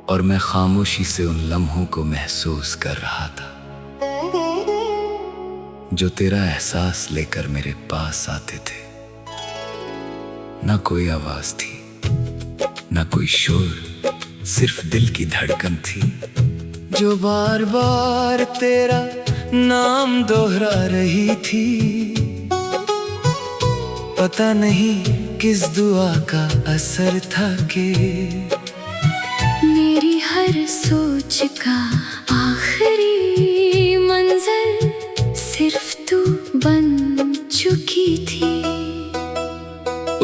और मैं खामोशी से उन लम्हों को महसूस कर रहा था जो तेरा एहसास लेकर मेरे पास आते थे। ना कोई आवाज थी, ना कोई शोर, सिर्फ दिल की धड़कन थी जो बार बार तेरा नाम दोहरा रही थी। पता नहीं किस दुआ का असर था कि मेरी हर सोच का आखिरी मंजर सिर्फ तू बन चुकी थी।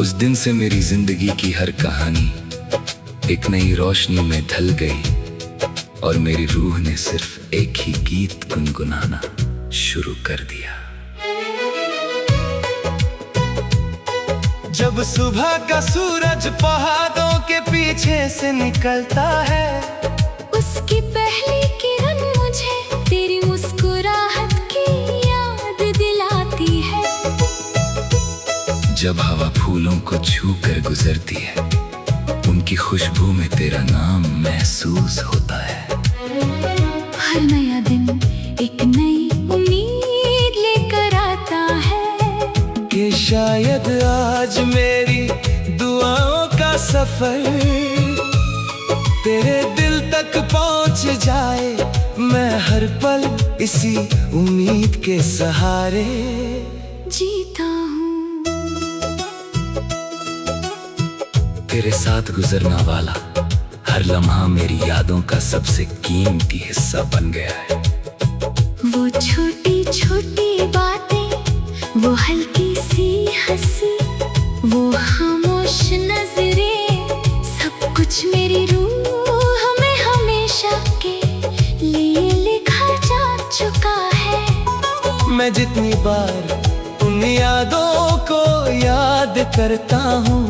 उस दिन से मेरी जिंदगी की हर कहानी एक नई रोशनी में ढल गई और मेरी रूह ने सिर्फ एक ही गीत गुनगुनाना शुरू कर दिया। जब सुबह का सूरज पहाड़ों के पीछे से निकलता है, उसकी पहली किरण मुझे तेरी मुस्कुराहट की याद दिलाती है। जब हवा फूलों को छू कर गुजरती है, उनकी खुशबू में तेरा नाम महसूस होता है। हर नया दिन एक नई उम्मीद लेकर आता है कि शायद आज मेरी दुआओं का सफर तेरे दिल तक पहुंच जाए। मैं हर पल इसी उम्मीद के सहारे जीता हूँ। तेरे साथ गुजरना वाला हर लम्हा मेरी यादों का सबसे कीमती हिस्सा बन गया है। वो छोटी छोटी बातें, वो हल्की सी हंसी, वो खामोश नजरें, सब कुछ मेरी रूह में हमेशा के लिए लिखा जा चुका है। मैं जितनी बार उन यादों को याद करता हूँ,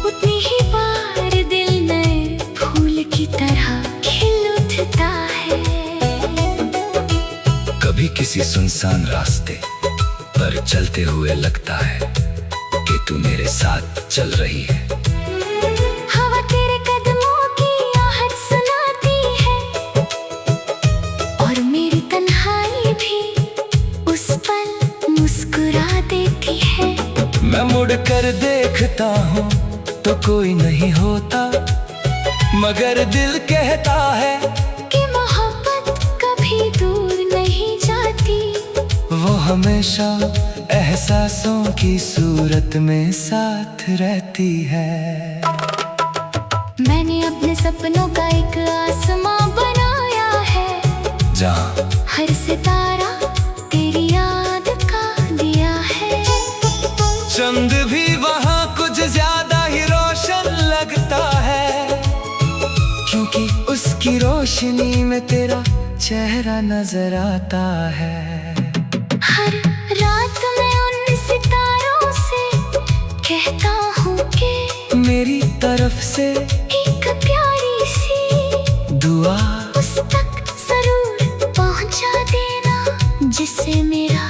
उतनी ही बार दिल नए फूल की तरह खिल उठता है। कभी किसी सुनसान रास्ते पर चलते हुए लगता है कि तू मेरे साथ चल रही है। हवा तेरे कदमों की आहट सुनाती है और मेरी तन्हाई भी उस पल मुस्कुरा देती है। मैं मुड़ कर देखता हूँ तो कोई नहीं होता, मगर दिल कहता है कि मोहब्बत कभी दूर नहीं जाती। वो हमेशा एहसासों की सूरत में साथ रहती है। मैंने अपने सपनों का एक आसमां बनाया है, जहाँ हर सितारा तेरी याद का दिया है। चंद भी वहाँ कुछ ज्यादा ही रोशन लगता है, क्योंकि उसकी रोशनी में तेरा चेहरा नजर आता है। हर रात मैं उन सितारों से कहता हूँ कि मेरी तरफ से एक प्यारी सी दुआ उस तक जरूर पहुँचा देना, जिसे मेरा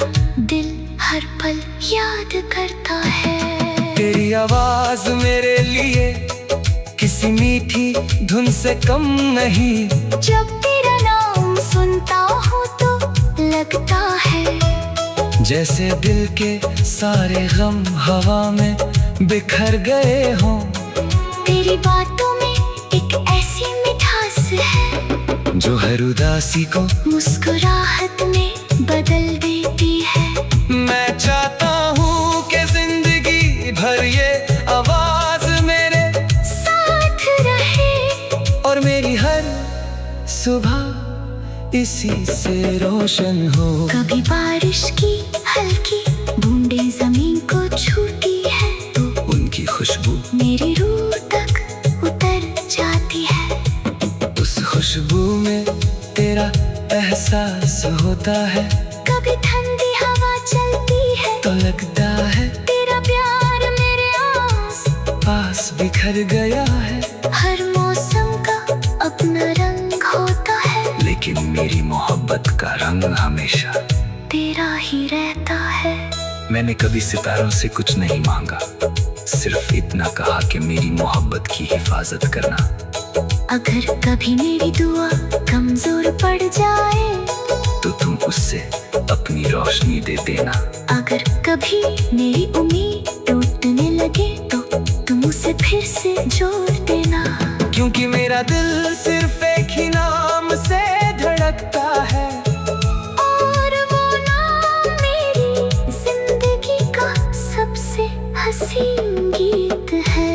दिल हर पल याद करता है। तेरी आवाज मेरे लिए किसी मीठी धुन से कम नहीं। जब तेरा नाम सुनता हूँ तो लगता है जैसे दिल के सारे गम हवा में बिखर गए हों। तेरी बातों में एक ऐसी मिठास है जो हर उदासी को मुस्कुराहट में बदल देती है। मैं चाहता हूँ कि जिंदगी भर ये आवाज मेरे साथ रहे और मेरी हर सुबह इसी से रोशन हो। कभी बारिश की हल्की बूंदें जमीन को छूती है तो उनकी खुशबू मेरी रूह तक उतर जाती है। उस खुशबू में तेरा एहसास होता है। कभी ठंडी हवा चलती है तो लगता है तेरा प्यार मेरे आस पास बिखर गया है। हर मौसम का अपना रंग होता है, लेकिन मेरी मोहब्बत का रंग हमेशा तेरा ही रहता है। मैंने कभी सितारों से कुछ नहीं मांगा, सिर्फ इतना कहा कि मेरी मोहब्बत की हिफाजत करना। अगर कभी मेरी दुआ कमजोर पड़ जाए तो तुम उससे अपनी रोशनी दे देना। अगर कभी मेरी उम्मीद टूटने लगे तो तुम उसे फिर से जोड़ देना। क्योंकि मेरा दिल सिर्फ एक ही नाम से धड़कता है, और वो नाम मेरी जिंदगी का सबसे हसीन गीत है।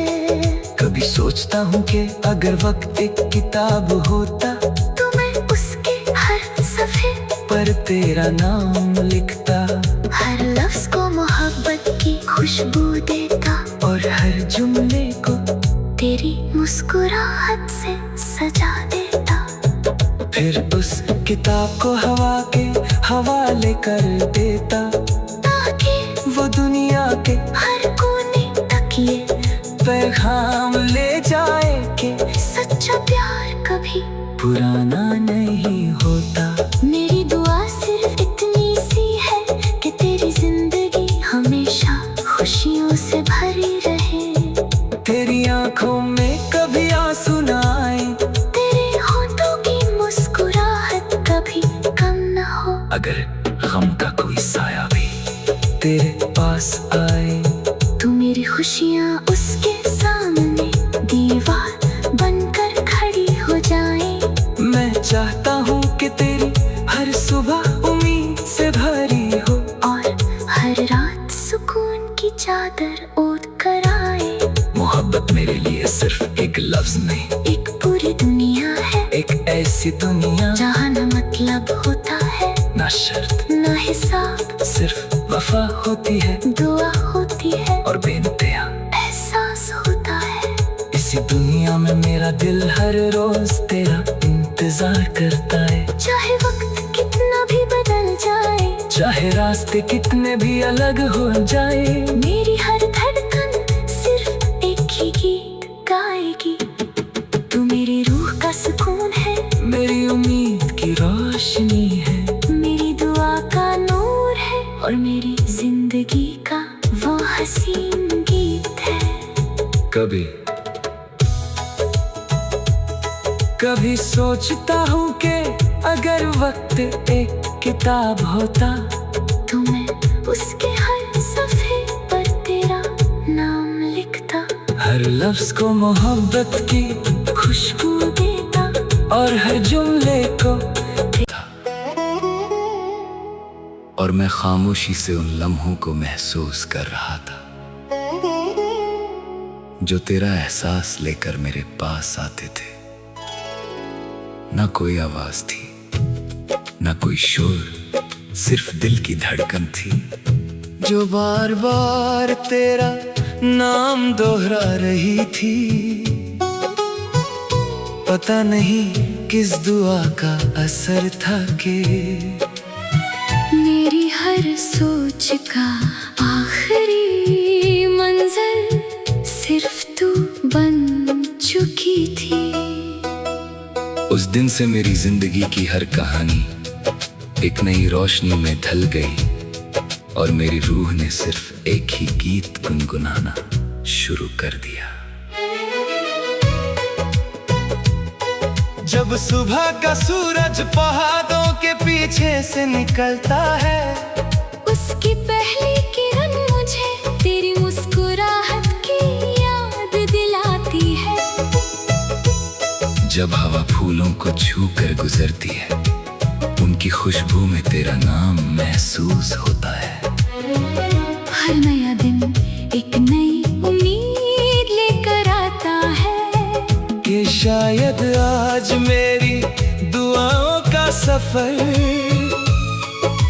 कभी सोचता हूँ कि अगर वक्त एक किताब होता तो मैं उसके हर सफ़े पर तेरा नाम लिखता, हर लफ्ज को मोहब्बत की खुशबू देता, और हर जुमले को तेरी मुस्कुराहट से सजा देता। फिर उस किताब को हवा के हवाले कर देता, ताकि वो दुनिया के हर कोने तक ये पैगाम ले जाए कि सच्चा प्यार कभी पुराना नहीं होता। मेरी दुआ सिर्फ इतनी सी है कि तेरी जिंदगी हमेशा खुशियों से भरी रहे। तेरी आंखों में कभी आंसू न आए, तेरे होठों की मुस्कुराहट कभी कम न हो। अगर गम का कोई साया भी तेरे पास आए तू मेरी खुशियाँ उसके सामने दीवार बनकर खड़ी हो जाए। मैं चाहता हूँ कि तेरी हर सुबह उम्मीद से भरी हो, और हर रात सुकून की चादर ओढ़ कर आए। मोहब्बत मेरे लिए सिर्फ एक लफ्ज नहीं, एक पूरी दुनिया है, एक ऐसी दुनिया जहाँ न मतलब होता है ना शर्त न हिसाब, सिर्फ वफा होती है दुआ होती है और बेइंतहा एहसास होता है। इसी दुनिया में मेरा दिल हर रोज तेरा इंतजार करता है। चाहे वक्त कितना भी बदल जाए, चाहे रास्ते कितने भी अलग हो जाए, मेरी हर धड़कन सिर्फ एक ही गीत गाएगी। तू मेरी रूह का सुकून है, मेरी उम्मीद की रोशनी है, मेरी दुआ का नूर है, और मेरी जिंदगी का वो हसीन गीत है। कभी कभी सोचता हूँ कि अगर वक्त एक किताब होता तो मैं उसके हर सफ़े पर तेरा नाम लिखता, हर लफ्ज को मोहब्बत की खुशबू देता, और हर जुमले को और मैं खामोशी से उन लम्हों को महसूस कर रहा था जो तेरा एहसास लेकर मेरे पास आते थे। ना कोई आवाज थी, ना कोई शोर, सिर्फ दिल की धड़कन थी जो बार बार तेरा नाम दोहरा रही थी। पता नहीं किस दुआ का असर था कि मेरी हर सोच का आखिरी मंजिल सिर्फ तू बन चुकी थी। उस दिन से मेरी जिंदगी की हर कहानी एक नई रोशनी में ढल गई, और मेरी रूह ने सिर्फ एक ही गीत गुनगुनाना शुरू कर दिया। जब सुबह का सूरज पहाड़ों के पीछे से निकलता है, उसकी पहली किरण मुझे तेरी मुस्कुराहट की याद दिलाती है। जब हवा फूलों को छू कर गुजरती है, उनकी खुशबू में तेरा नाम महसूस होता है। हर नया दिन एक नई उम्मीद लेकर आता है कि शायद आज मेरी दुआओं का सफर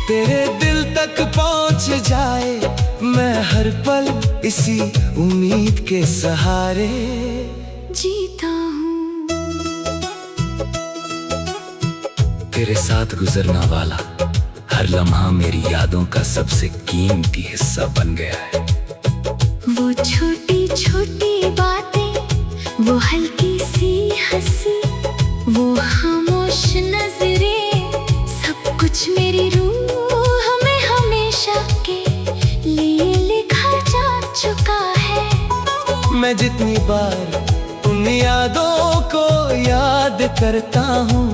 तेरे दिल तक पहुंच जाए। मैं हर पल इसी उम्मीद के सहारे जीता हूँ। तेरे साथ गुजरना वाला हर लम्हा मेरी यादों का सबसे कीमती हिस्सा बन गया है। वो छोटी छोटी बातें, वो हल्की सी हंसी, वो खामोश नजरें, सब कुछ मेरी रूह में हमेशा के लिए लिखा जा चुका है। मैं जितनी बार उन यादों को प्यार करता हूँ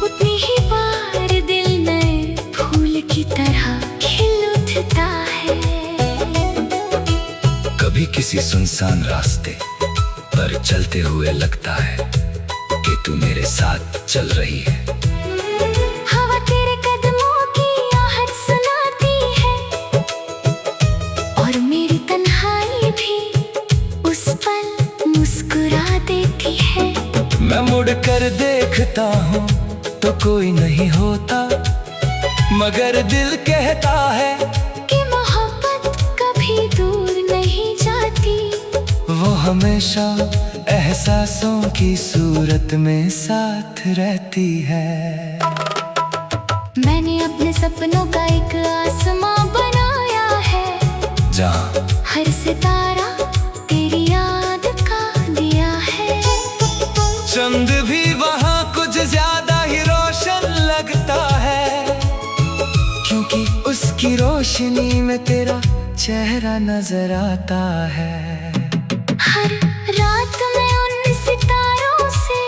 उतनी ही बार दिल नए फूल की तरह खिल उठता है। कभी किसी सुनसान रास्ते पर चलते हुए लगता है कि तू मेरे साथ चल रही है। हवा तेरे कदमों की आहट सुनाती है और मेरी तन्हाई भी उस पल मुस्कुरा देती है। मैं मुड़ कर देखता हूँ तो कोई नहीं होता, मगर दिल कहता है कि मोहब्बत कभी दूर नहीं जाती। वो हमेशा एहसासों की सूरत में साथ रहती है। मैंने अपने सपनों का एक आसमां बनाया है, जहाँ हर सितारा तेरी याद का दिया है। चंद भी वहाँ कुछ ज्यादा ही रोशन लगता है, क्योंकि उसकी रोशनी में तेरा चेहरा नजर आता है। हर रात मैं उन सितारों से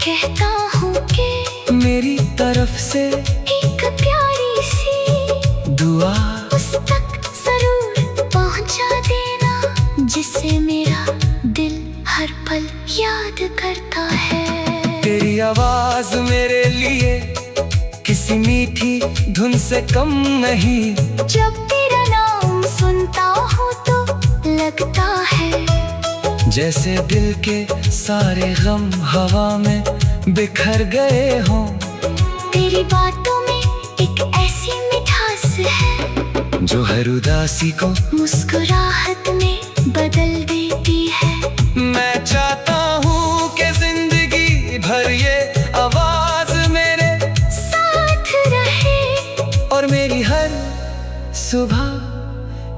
कहता हूँ कि मेरी तरफ से एक प्यारी सी दुआ उस तक जरूर पहुँचा देना, जिसे मेरा दिल हर पल याद करता है। तेरी आवाज मेरे लिए किसी मीठी धुन से कम नहीं। जब तेरा नाम सुनता हूँ तो लगता है जैसे दिल के सारे गम हवा में बिखर गए हों। तेरी बातों में एक ऐसी मिठास है जो हर उदासी को मुस्कुराहट में बदल देती है। मैं चाहता हूँ कि जिंदगी भर ये आवाज मेरे साथ रहे और मेरी हर सुबह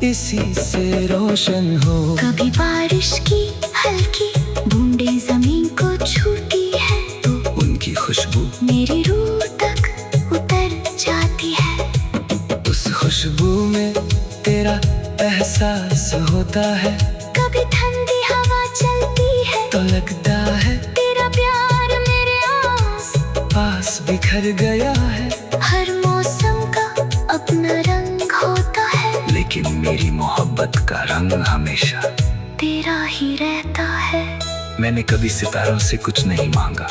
इसी से रोशन हो। कभी बारिश की हल्की बूंदें जमीन को छूती है तो उनकी खुशबू मेरी रूह तक उतर जाती है। उस खुशबू में तेरा एहसास होता है। कभी ठंडी हवा चलती है तो लगता है तेरा प्यार मेरे आस पास बिखर गया है। हर मौसम का अपना रंग होता है, लेकिन मेरी मोहब्बत का रंग हमेशा तेरा ही रहता है। मैंने कभी सितारों से कुछ नहीं मांगा,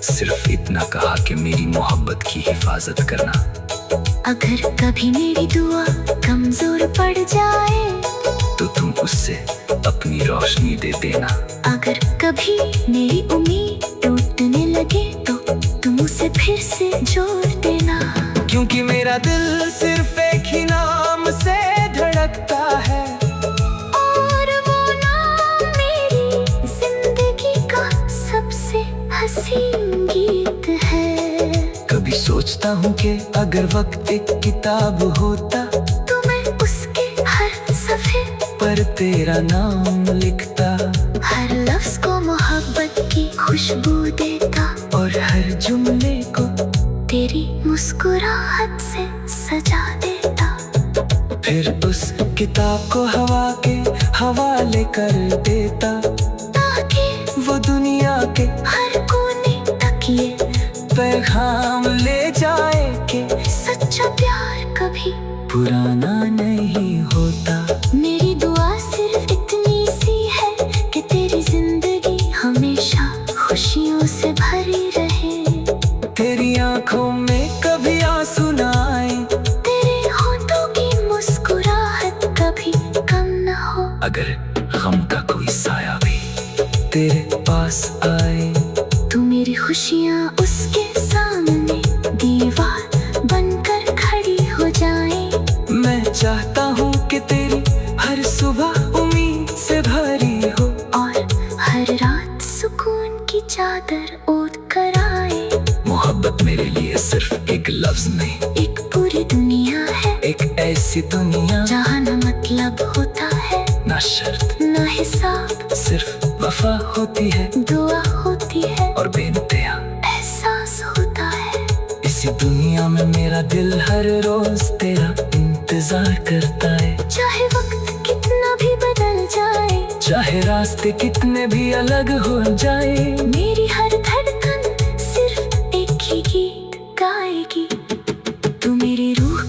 सिर्फ इतना कहा कि मेरी मोहब्बत की हिफाजत करना। अगर कभी मेरी दुआ कमजोर पड़ जाए तो तुम उससे अपनी रोशनी दे देना। अगर कभी मेरी उम्मीद टूटने लगे तो तुम उसे फिर से जोड़ देना। क्योंकि मेरा दिल सिर्फ एक ही नाम से धड़कता है और वो नाम मेरी जिंदगी का सबसे हसीन गीत है। कभी सोचता हूँ कि अगर वक्त एक किताब होता तो मैं उसके हर सफ़े पर तेरा नाम लिखता, हर लफ्ज को मोहब्बत की खुशबू देता और हर जुमले को तेरी मुस्कुराहट से सजा देता। फिर उस किताब को हवा के हवाले कर देता, ताकि वो दुनिया के हर कोने तक ये पैगाम ले जाए कि सच्चा प्यार कभी पुराना नहीं होता। मेरी दुआ सिर्फ इतनी सी है कि तेरी जिंदगी हमेशा खुशियों से भरी रहे। तेरी आंखों में कभी आंसू ना आए, तेरे होठों की मुस्कुराहट कभी कम न हो। अगर गम का कोई साया भी तेरे पास आए तू मेरी खुशियाँ उसके सामने दीवार बनकर खड़ी हो जाए। मैं चाहता हूँ कि तेरी हर सुबह उम्मीद से भरी हो और हर रात सुकून की चादर ओढ़ कर आए। मोहब्बत मेरे लिए सिर्फ एक लफ्ज नहीं, एक पूरी दुनिया है, एक ऐसी दुनिया जहाँ न मतलब होता है ना शर्त न हिसाब, सिर्फ वफा होती है दुआ होती है और बेइंतहा एहसास होता है। इसी दुनिया में मेरा दिल हर रोज तेरा इंतजार करता है। चाहे वक्त कितना भी बदल जाए, चाहे रास्ते कितने भी अलग हो जाए, मेरी हर धड़कन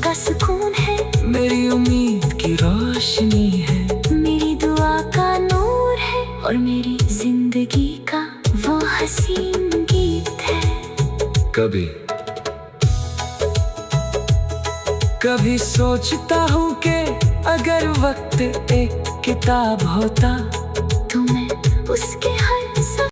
का सुकून है, मेरी उम्मीद की रोशनी है, मेरी दुआ का नूर है, और मेरी जिंदगी का वो हसीन गीत है। कभी कभी सोचता हूँ कि अगर वक्त एक किताब होता तो मैं उसके हर